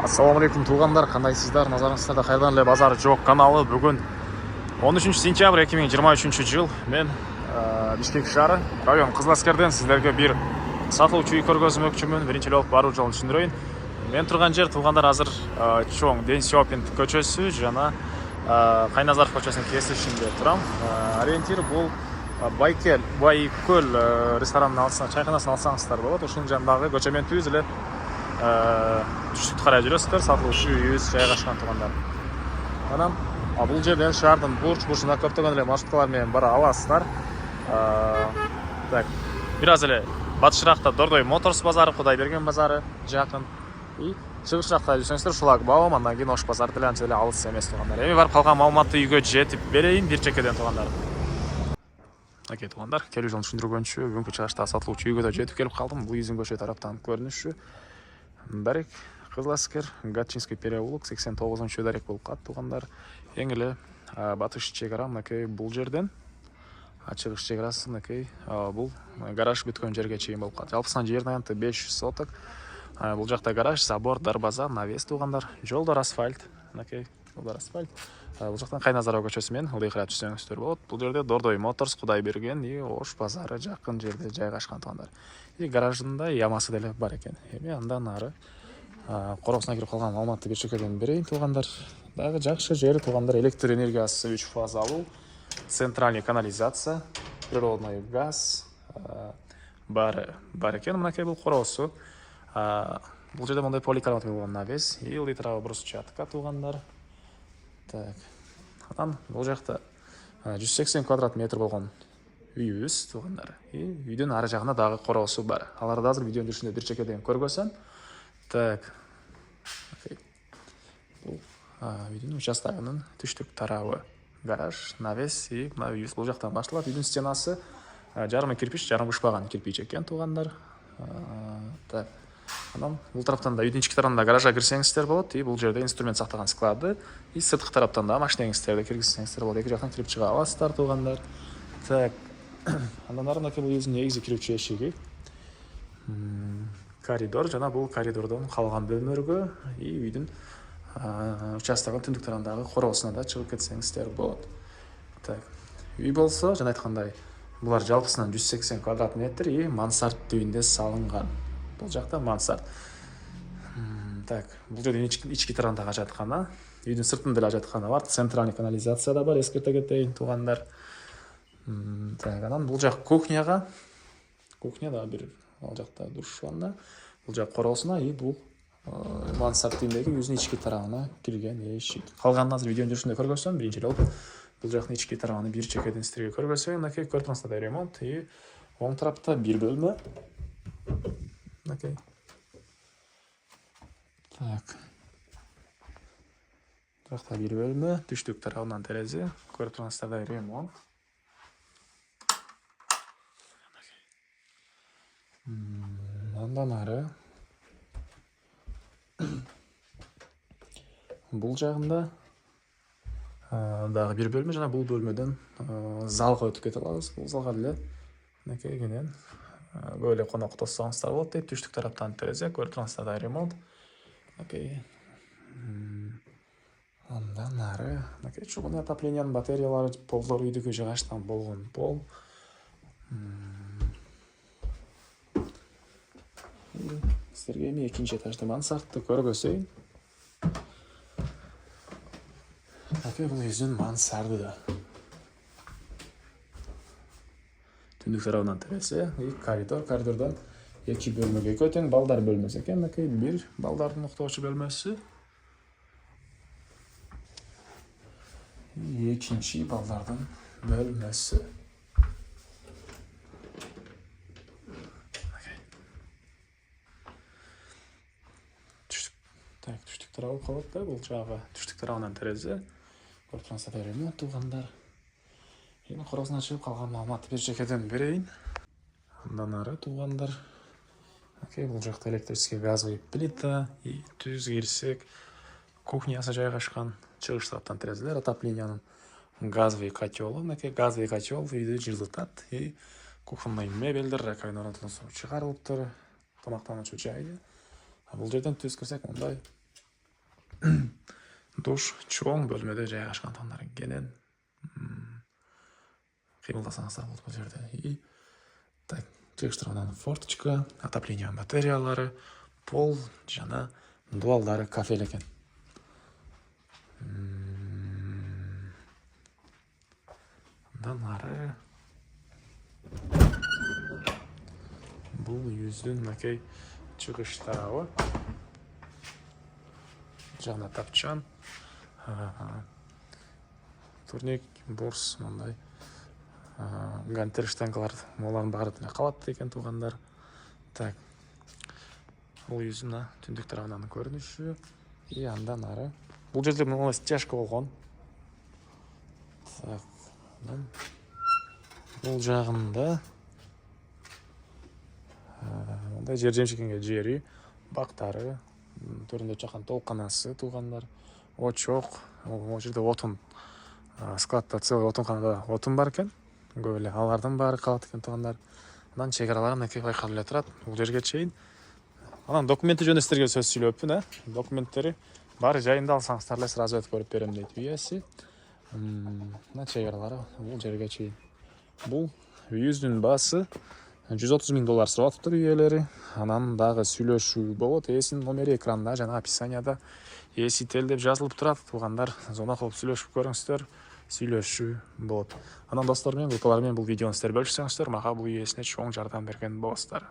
Ассаламу алейкум туғандар, қандайсыздар? Назарыңыздарда қайырдан эле базар жоқ каналы. Бүгін 13 сентябрь 2023 жыл. Мен Бишкек шаары, район Қызыласкерден сіздерге бір сатылуучу үй көргөзмөкчүмүн. Биринчи эле баруу жолун түшүндүрөйүн. Мен турган жер туғандар азыр чоң Ден Сиопин көчөсү жана Кайназаров көчөсүнүн кесишинде турам. Ориентир бул Байкөл ресторанын алсаң, чайханасын алсаңыздар болот. Ушунун жанындагы көчөмөн түз эле түштүктү карай жүрөсүздөр, сатылуучу үйүбүз жайгашкан тугандар. Анан бул жерден шаардын бурч-бурчуна көптөгөн эле маршруткалар менен бара аласыздар. Так, бир аз эле батышыракта Дордой Моторс базары, Кудайберген базары жакын. И чыгышыракта жүрсөңүздөр Шулагбаум, андан кийин Ош базары деле анча эле алыс эмес тугандар. Эми барып калган маалыматты үйгө жетип берейин бир чекеден тугандар. Окей, тугандар, келүү жолун түшүндүргөнчү, бүгүнкү чыгышта сатылуучу үйгө да жетип келип калдым. Бул Изин көчө тараптан көрүнүшү. Дарек, Кызыласкер, Гатчинский переулок, 89-чу дарек болуп калат тугандар. Эң эле батыш чегара мынакей бул жерден чыгыш чегарасы мынакей бул гараж бүткөн жерге чейин болуп калат. Жалпысынан жердин аянты 500 соток. Бул жакта гараж, забор, дарбаза, навес тугандар. Жолдор асфальт, мынакей жолдор асфальт. Бул жактан Кайназаров көчөсү менен ылдый карап түшсөңүздөр болот. Бул жерде Дордой Моторс, Кудайберген и Ош базары жакын жерде жайгашкан тугандар. И гаражында ямасы деле бар экен. Эми андан ары короосуна кирип калган маалыматты бир чекеден берейин тугандар. Дагы жакшы жери тугандар, электр энергиясы 3 фазалуу, центральный канализация, природный газ бар экен. Мынакей бул короосу. Бул жерде мондай поликарбонат болгон навес и ылдый тарабы брусчатка тугандар. Так. Анан бул жакта 180 квадрат метр болгон үйүбүз тугандар. И үйдүн ары жагында дагы короосу бар. Аларды азыр видеонун жүрүшүндө бир чекеден көргөзөм. Так. Бул үйдүн участогунун түштүк тарабы гараж, навес и мына үйүбүз бул жактан башталат. Үйдүн стенасы жарымы кирпич, жарымы бышпаган кирпич экен тугандар. Так. Анан бул тараптан да үйдүн ички тарабында гаражга кирсеңиздер болот. И бул жерде инструмент сактаган склады. И сырткы тараптан да машинеңиздерди киргизсеңиздер болот. Эки жактан кирип чыга аласыздар тугандар. Так. Андан ары мынакей бул өзүнүн негизи кирүүчү эшиги. Коридор жана бул коридордон калган бөлмөлөргө и үйдүн участогун түндүк тарабындагы короосуна да чыгып кетсеңиздер болот. Так. Үй болсо, жана айткандай, булар жалпысынан 180 квадрат метр и мансард түйүндө салынган. Бул жакта мансард. Так, бул жерден ички тарабындагы ажаткана, үйдүн сыртында деле ажаткана бар, центральный канализация да бар, эскерте кетейин тугандар. Так, анан бул жак кухняга да бир ал жакта душ ванна, бул жак короосуна и бул мансард түйүндөгү үйүбүздүн ички тарабына кирген эшик. Калганын азыр видеонун жүрүшүндө көргөзсөм, биринчи эле бул жактын ички тарабын бир чекеден сиздерге көргөзөйүн. Мынакей көрүп турсаңыздар ремонт и оң тарапта бир бөлмө. Мынакей. Так. Жакта бир бөлмө, түштүк тарабынан терезе, көрүп турсаңыздар ремонт. Андан ары бул жагында дагы бир бөлмө жана бул бөлмөдөн залга өтүп кете алабыз. Бул залга деле мынакей менен көп эле конок тоссоңуздар болот дейт. Түштүк тараптан терезе, көрүп турсаңыздар ремонт. Мынакей. Андан ары мынакей чугун отоплениянын батареялары, полдор үйдүгү жыгачтан болгон пол. Сіздерге эми экинчи этажда мансардты көргөзөйүн. Мынакей бул өзүнүн мансарды да. Түндүк тарабынан терезе и коридордон эки бөлмөгө экөө балдар бөлмөсү экен. Мынакей бир балдардын уктоочу бөлмөсү. Экинчи балдардын бөлмөсү. Так, түштүк тарабы калат да, бул жагы түштүк тарабынан терезе. Көрүп турсаңыздар ремонт тугандар. Эми короосуна чыгып калган маалыматты бир чекеден берейин. Андан ары тугандар. Окей, бул жакта электрический газовый плита и түз кирсек кухнясы жайгашкан. Чыгыш тараптан терезелер, отоплениянын газовый котелу. Мынакей газовый котел үйдү жылытат и кухонный мебелдер, раковина орнотулуп чыгарылыптыр. Тамактануучу жайы. Бул жерден түз кирсек мындай душ чоң бөлмөдө жайгашкандыктан кенен кыймылдасаңыздар болот бул жерде. И так, жыгыштырган форточка, отопление батареялары, пол жана дуалдары кафе экен. Андан ары бул үйүздүн мынакей чыгыш тарабы. Жана тапчан, турник, борс, мындай гантер штангалар, молардын баары деле калат экен туугандар. Так, бул үйүздүн түндүк тарабынан көрүнүшү. И андан ары бул жерде мына стяжка болгон. Так, бул жагында мындай жер жемшигинге жери, бактары, төрүндө чакан толканасы туугандар, очок, могу жерде отун, складта целый отунканада отун бар экен. Көп эле алардын баары калат экен туугандар. Анан чек-аралар мынакей байкалып эле турат бул жерге чейин. Анан документи жөнүндө сиздерге сөз сүйлөппүн, документтери баары жайында алсаңыздар эле сразу өтүп көрүп берем дейт үйэси. Мына чек-аралары бул жерге чейин. Бул үйүздүн баасы $130,000 сурап атыптыр үйелери. Анан дагы сүйлөшүү болот. Ээсинин номери экранда жана описанияда ээсител деп жазылып турат. Туугандар, звонок кылып сүйлөшүп көрүңүздөр. Сүйлөшүү болот. Анан достор менен, группалар менен бул видеону сиздер бөлүшсөңүздөр, мага бул ээсине чоң жардам берген болосуздар.